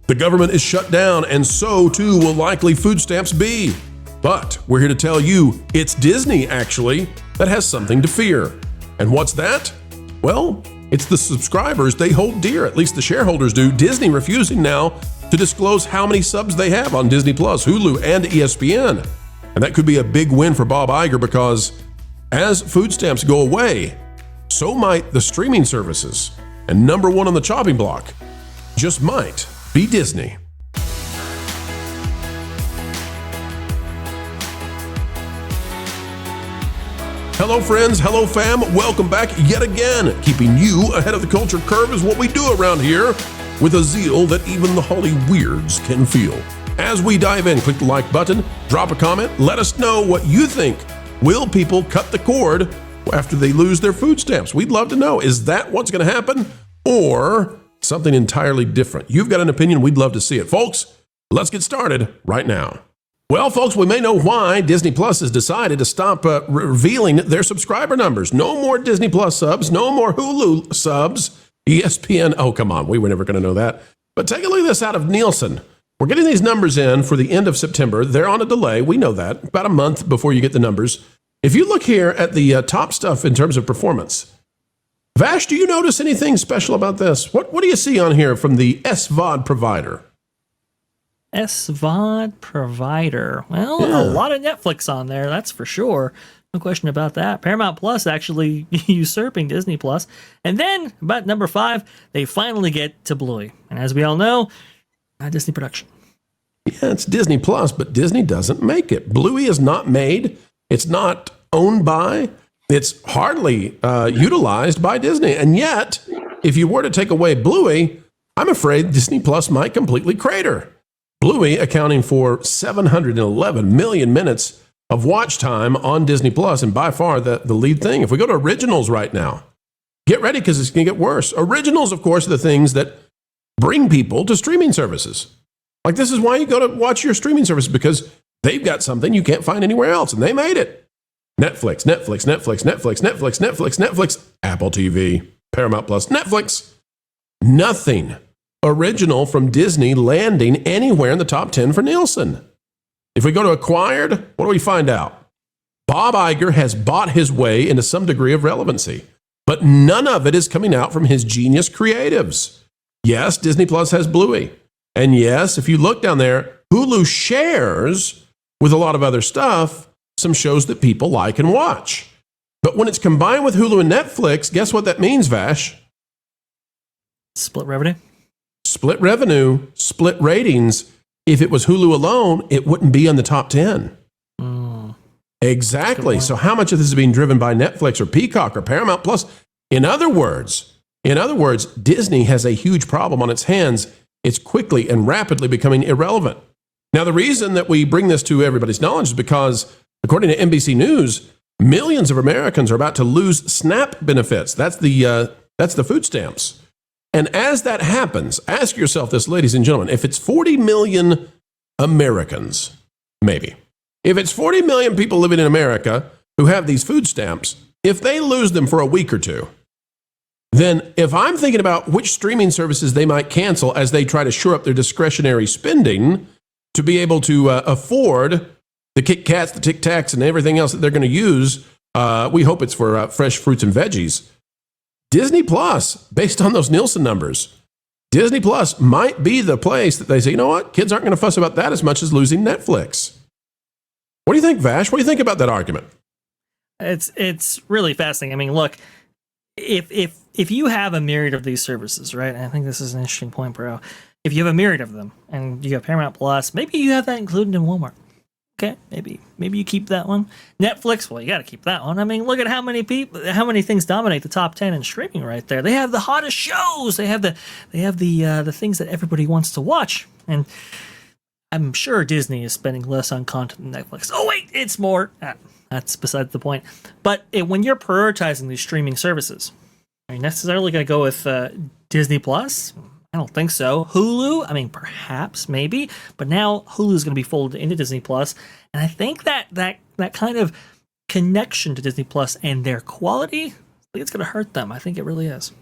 The government is shut down, and so too will likely food stamps be. But we're here to tell you it's Disney, actually, that has something to fear. And what's that? Well, it's the subscribers they hold dear, at least the shareholders do. Disney refusing now to disclose how many subs they have on Disney+, Hulu, and ESPN. And that could be a big win for Bob Iger because as food stamps go away, so might the streaming services. And number one on the chopping block just might be Disney. Hello friends, hello fam, welcome back yet again. Keeping you ahead of the culture curve is what we do around here with a zeal that even the Holly Weirds can feel. As we dive in, click the like button, drop a comment, let us know what you think. Will people cut the cord after they lose their food stamps? We'd love to know. Is that what's going to happen or something entirely different? You've got an opinion, we'd love to see it. Folks, let's get started right now. Well, folks, we may know why Disney Plus has decided to stop revealing their subscriber numbers. No more Disney Plus subs, no more Hulu subs, ESPN. Oh, come on, we were never going to know that. But take a look at this out of Nielsen. We're getting these numbers in for the end of September. They're on a delay. We know that. About a month before you get the numbers. If you look here at the top stuff in terms of performance, Vash, do you notice anything special about this? What do you see on here from the SVOD provider? SVOD provider. Well, a lot of Netflix on there, that's for sure. No question about that. Paramount Plus actually usurping Disney Plus. And then, about number 5, they finally get to Bluey. And as we all know, a Disney production. Yeah, it's Disney Plus, but Disney doesn't make it. Bluey is not made. It's not owned by. It's hardly utilized by Disney. And yet, if you were to take away Bluey, I'm afraid Disney Plus might completely crater. Bluey accounting for 711 million minutes of watch time on Disney Plus, and by far the lead thing. If we go to originals right now, get ready because it's going to get worse. Originals, of course, are the things that bring people to streaming services. Like this is why you go to watch your streaming service, because they've got something you can't find anywhere else, and they made it. Netflix, Apple TV, Paramount Plus, Netflix. Nothing original from Disney landing anywhere in the top 10 for Nielsen. If we go to acquired, what do we find out? Bob Iger has bought his way into some degree of relevancy, but none of it is coming out from his genius creatives. Yes, Disney Plus has Bluey. And yes, if you look down there, Hulu shares with a lot of other stuff some shows that people like and watch. But when it's combined with Hulu and Netflix, guess what that means, Vash? Split revenue. Split revenue, split ratings. If it was Hulu alone, it wouldn't be on the top 10. Exactly. So how much of this is being driven by Netflix or Peacock or Paramount Plus? In other words, Disney has a huge problem on its hands. It's quickly and rapidly becoming irrelevant. Now, the reason that we bring this to everybody's knowledge is because, according to NBC News, millions of Americans are about to lose SNAP benefits. That's the food stamps. And as that happens, ask yourself this, ladies and gentlemen, if it's 40 million Americans, maybe, if it's 40 million people living in America who have these food stamps, if they lose them for a week or two, then if I'm thinking about which streaming services they might cancel as they try to shore up their discretionary spending to be able to afford the Kit Kats, the Tic Tacs, and everything else that they're going to use, we hope it's for fresh fruits and veggies. Disney Plus, based on those Nielsen numbers, Disney Plus might be the place that they say, you know what, kids aren't going to fuss about that as much as losing Netflix. What do you think, Vash? What do you think about that argument? It's really fascinating. I mean, look, if you have a myriad of these services, right? And I think this is an interesting point, bro. If you have a myriad of them and you have Paramount Plus, maybe you have that included in Walmart. Okay, maybe you keep that one. Netflix, well, you got to keep that one. I mean, look at how many things dominate the top 10 in streaming right there. They have the hottest shows. They have the things that everybody wants to watch. And I'm sure Disney is spending less on content than Netflix. Oh wait, it's more. That's beside the point. But when you're prioritizing these streaming services, are you necessarily going to go with Disney Plus? I don't think so. Hulu, I mean, perhaps, maybe, but now Hulu is going to be folded into Disney Plus, and I think that kind of connection to Disney Plus and their quality, I think it's going to hurt them. I think it really is.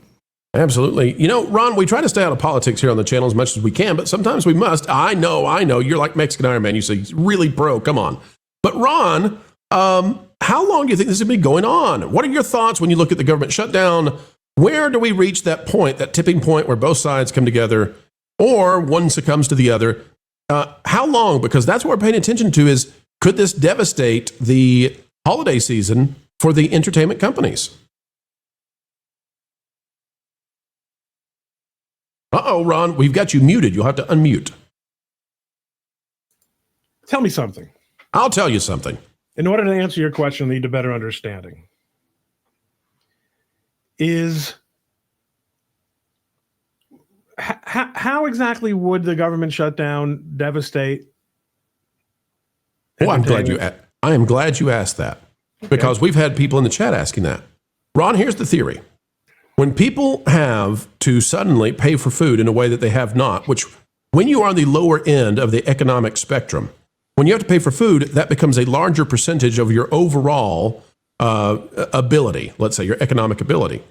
Absolutely. You know, Ron, we try to stay out of politics here on the channel as much as we can, but sometimes we must. I know. You're like Mexican Iron Man. You say really pro. Come on. But Ron, how long do you think this is going to be going on? What are your thoughts when you look at the government shutdown? Where do we reach that point, that tipping point where both sides come together or one succumbs to the other? How long? Because that's what we're paying attention to is, could this devastate the holiday season for the entertainment companies? Uh-oh, Ron, we've got you muted. You'll have to unmute. Tell me something. I'll tell you something. In order to answer your question, I need a better understanding. How exactly would the government shutdown devastate? Oh, I am glad you asked that, because we've had people in the chat asking that. Ron, here's the theory. When people have to suddenly pay for food in a way that they have not, which when you are on the lower end of the economic spectrum, when you have to pay for food, that becomes a larger percentage of your overall ability, let's say your economic ability.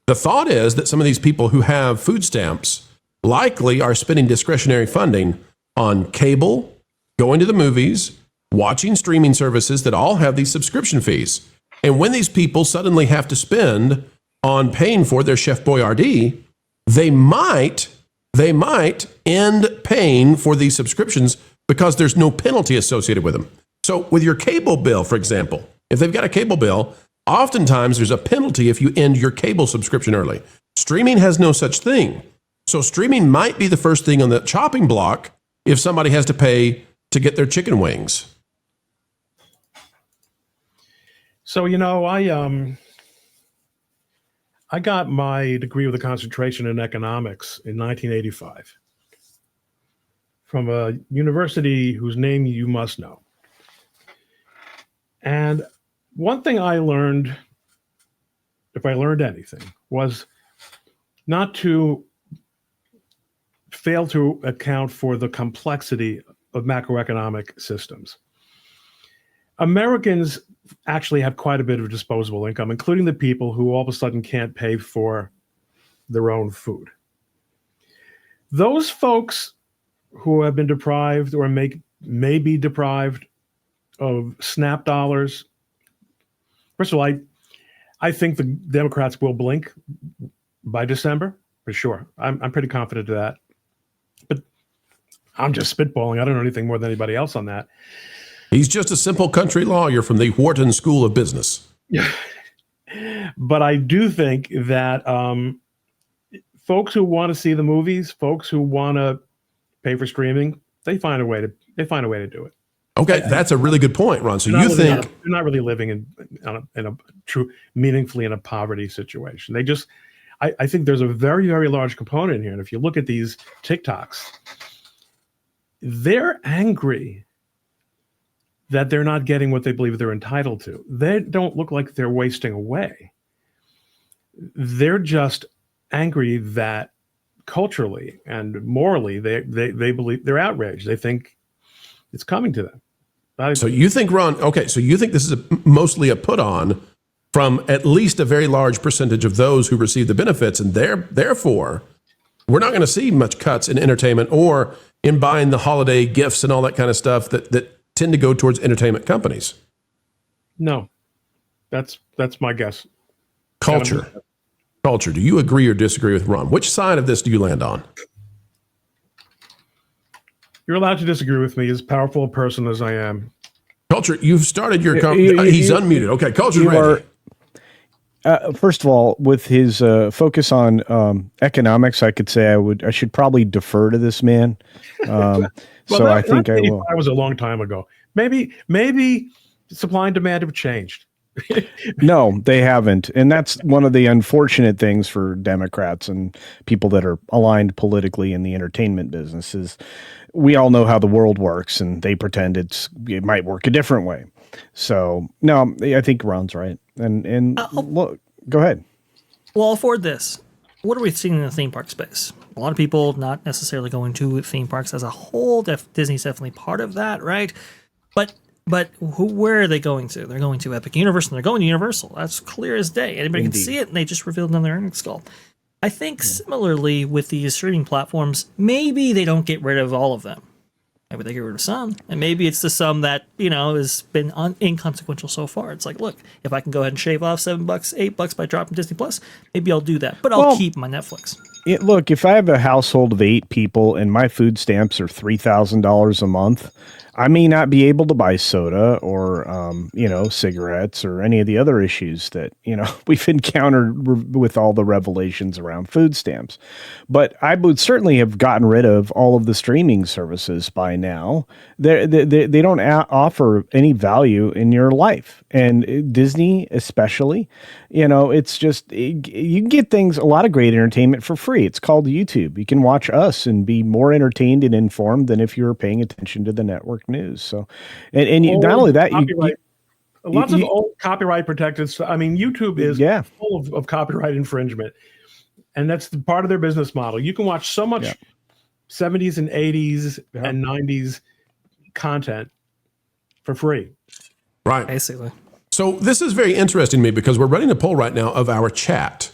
The thought is that some of these people who have food stamps likely are spending discretionary funding on cable, going to the movies, watching streaming services that all have these subscription fees. And when these people suddenly have to spend on paying for their Chef Boyardee, they might end paying for these subscriptions because there's no penalty associated with them. So with your cable bill, for example, if they've got a cable bill, oftentimes there's a penalty if you end your cable subscription early. Streaming has no such thing. So streaming might be the first thing on the chopping block if somebody has to pay to get their chicken wings. So, I got my degree with a concentration in economics in 1985 from a university whose name you must know. And one thing I learned, if I learned anything, was not to fail to account for the complexity of macroeconomic systems. Americans actually have quite a bit of disposable income, including the people who all of a sudden can't pay for their own food. Those folks who have been deprived or may be deprived of SNAP dollars, first of all, I think the Democrats will blink by December, for sure. I'm pretty confident of that. But I'm just spitballing. I don't know anything more than anybody else on that. He's just a simple country lawyer from the Wharton School of Business. Yeah. But I do think that folks who want to see the movies, folks who want to pay for streaming, they find a way to do it. Okay, that's a really good point, Ron. So you think they're not really living in a true, meaningfully in a poverty situation. They just, I think there's a very, very large component here. And if you look at these TikToks, they're angry that they're not getting what they believe they're entitled to. They don't look like they're wasting away. They're just angry that culturally and morally, they believe, they're outraged. They think it's coming to them. So you think, Ron, okay, so you think this is mostly a put on from at least a very large percentage of those who receive the benefits, and therefore, we're not going to see much cuts in entertainment or in buying the holiday gifts and all that kind of stuff that tend to go towards entertainment companies. No, that's my guess. Culture. Do you agree or disagree with Ron? Which side of this do you land on? You're allowed to disagree with me, as powerful a person as I am. Culture, you've started your... he's unmuted. Okay, Culture's ready. First of all, with his focus on economics, I could say I should probably defer to this man. So I think I will. That was a long time ago. Maybe supply and demand have changed. No, they haven't. And that's one of the unfortunate things for Democrats and people that are aligned politically in the entertainment business is we all know how the world works and they pretend it might work a different way. So no, I think Ron's right. And look, go ahead. Well, I'll afford this. What are we seeing in the theme park space? A lot of people not necessarily going to theme parks as a whole. Disney's definitely part of that, right? But where are they going to? They're going to Epic Universe, and they're going to Universal. That's clear as day. Anybody can see it, and they just revealed it on their earnings call. I think similarly with these streaming platforms, maybe they don't get rid of all of them. Maybe they get rid of some, and maybe it's the sum that has been inconsequential so far. It's like, look, if I can go ahead and shave off $7, $8 by dropping Disney Plus, maybe I'll do that. But I'll keep my Netflix. Look, if I have a household of 8 people and my food stamps are $3,000 a month, I may not be able to buy soda or, cigarettes or any of the other issues that, we've encountered with all the revelations around food stamps. But I would certainly have gotten rid of all of the streaming services by now. They don't offer any value in your life. And Disney, especially, it's just, you can get things, a lot of great entertainment for free. It's called YouTube. You can watch us and be more entertained and informed than if you were paying attention to the network news. So, and not only that, lots of old copyright protected stuff. I mean, YouTube is full of copyright infringement, and that's part of their business model. You can watch so much 70s and 80s and 90s content for free. Right. Basically. So this is very interesting to me because we're running a poll right now of our chat.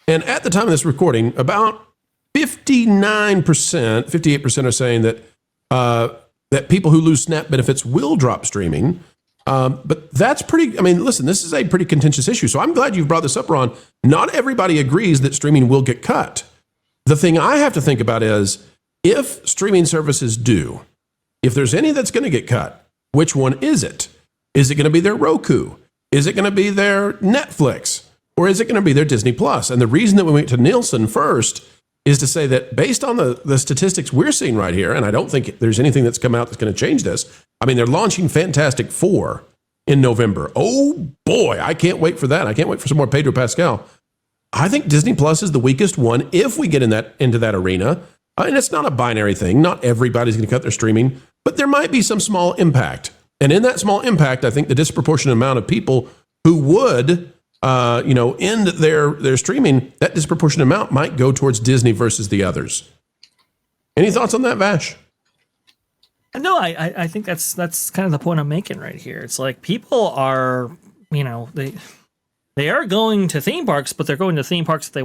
And at the time of this recording, about 59%, 58% are saying that that people who lose SNAP benefits will drop streaming. But that's pretty, listen, this is a pretty contentious issue. So I'm glad you've brought this up, Ron. Not everybody agrees that streaming will get cut. The thing I have to think about is if streaming services do, if there's any that's going to get cut, which one is it? Is it going to be their Roku? Is it going to be their Netflix? Or is it going to be their Disney Plus? And the reason that we went to Nielsen first is to say that based on the statistics we're seeing right here, and I don't think there's anything that's come out that's going to change this. They're launching Fantastic Four in November. Oh boy, I can't wait for that. I can't wait for some more Pedro Pascal. I think Disney Plus is the weakest one if we get into that arena. And it's not a binary thing. Not everybody's going to cut their streaming, but there might be some small impact. And in that small impact, I think the disproportionate amount of people who would end their streaming, that disproportionate amount might go towards Disney versus the others. Any thoughts on that, Vash? No, I think that's kind of the point I'm making right here. It's like people are, they are going to theme parks, but they're going to theme parks that they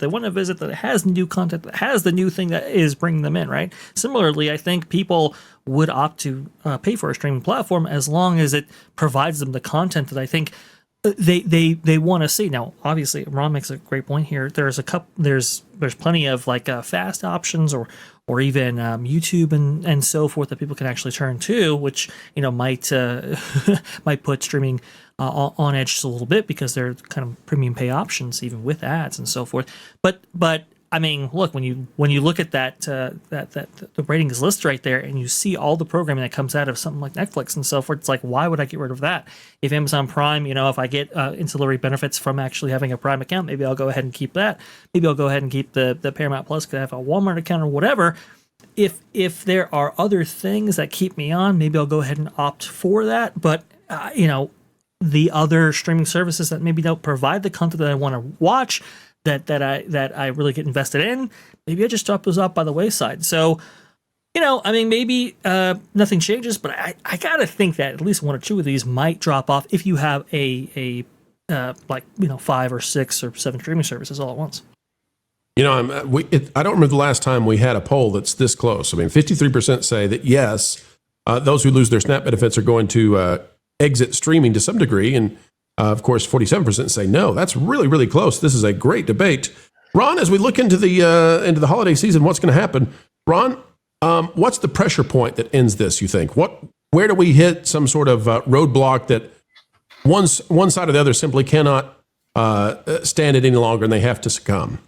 want to visit, that has new content, that has the new thing that is bringing them in, right? Similarly, I think people would opt to pay for a streaming platform as long as it provides them the content that I think they want to see. Now, obviously, Ron makes a great point here. There's plenty of fast options or even YouTube and so forth that people can actually turn to, which might might put streaming on edge just a little bit because they're kind of premium pay options even with ads and so forth. But look, when you look at that the ratings list right there and you see all the programming that comes out of something like Netflix and so forth, it's like, why would I get rid of that? If Amazon Prime, if I get ancillary benefits from actually having a Prime account, maybe I'll go ahead and keep that. Maybe I'll go ahead and keep the Paramount Plus because I have a Walmart account or whatever. If there are other things that keep me on, maybe I'll go ahead and opt for that. But the other streaming services that maybe don't provide the content that I want to watch, that I really get invested in, maybe I just drop those off by the wayside. So, maybe nothing changes, but I gotta think that at least one or two of these might drop off if you have a 5 or 6 or 7 streaming services all at once. I don't remember the last time we had a poll that's this close. 53% say that yes, those who lose their SNAP benefits are going to exit streaming to some degree, and of course, 47% say no. That's really, really close. This is a great debate. Ron, as we look into the holiday season, what's going to happen? Ron, what's the pressure point that ends this, you think? Where do we hit some sort of roadblock that one side or the other simply cannot stand it any longer and they have to succumb?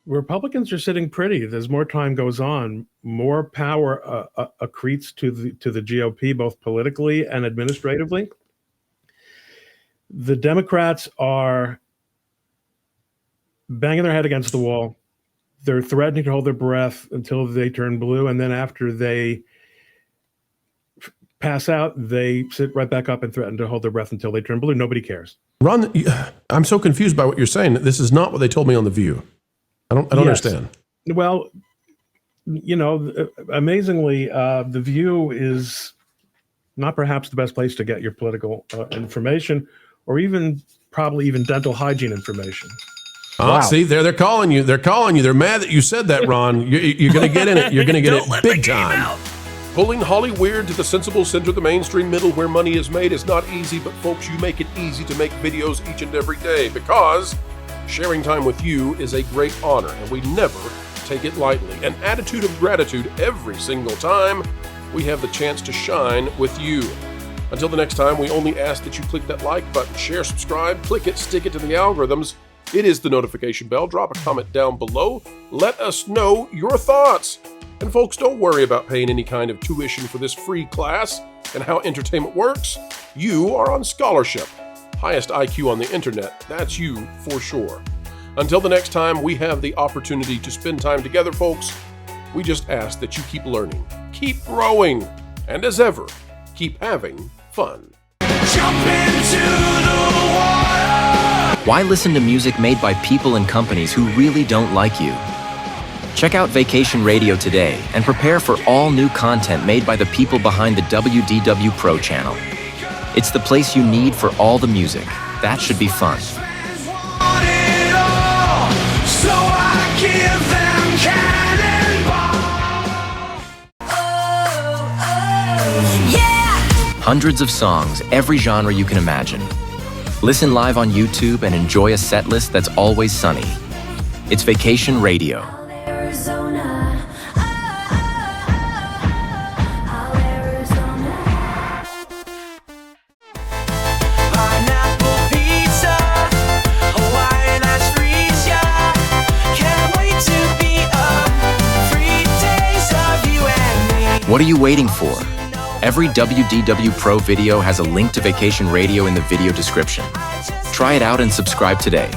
Republicans are sitting pretty. As more time goes on, more power accretes to the GOP, both politically and administratively. The Democrats are banging their head against the wall. They're threatening to hold their breath until they turn blue. And then after they pass out, they sit right back up and threaten to hold their breath until they turn blue. Nobody cares. Ron, I'm so confused by what you're saying. This is not what they told me on The View. I don't understand. Well, amazingly, The View is not perhaps the best place to get your political information, or probably even dental hygiene information. Wow. See, they're calling you. They're calling you. They're mad that you said that, Ron. You're going to get in it. You're going to get Don't it let the big game time. out. Pulling Hollyweird to the sensible center, the mainstream middle where money is made is not easy, but folks, you make it easy to make videos each and every day because sharing time with you is a great honor, and we never take it lightly. An attitude of gratitude every single time we have the chance to shine with you. Until the next time, we only ask that you click that like button, share, subscribe, click it, stick it to the algorithms. It is the notification bell. Drop a comment down below. Let us know your thoughts. And folks, don't worry about paying any kind of tuition for this free class and how entertainment works. You are on scholarship. Highest IQ on the internet. That's you for sure. Until the next time we have the opportunity to spend time together, folks, we just ask that you keep learning, keep growing, and as ever, keep having fun. Jump into the water. Why listen to music made by people and companies who really don't like you? Check out Vacation Radio today and prepare for all new content made by the people behind the WDW Pro channel. It's the place you need for all the music. That should be fun. Want it all, so I give them cannonball. Yeah. Hundreds of songs, every genre you can imagine. Listen live on YouTube and enjoy a set list that's always sunny. It's Vacation Radio. Arizona, Arizona. Pineapple pizza, Hawaiian ice freeze, yeah. Can't wait to be a free taste of you and me. What are you waiting for? Every WDW Pro video has a link to Vacation Radio in the video description. Try it out and subscribe today.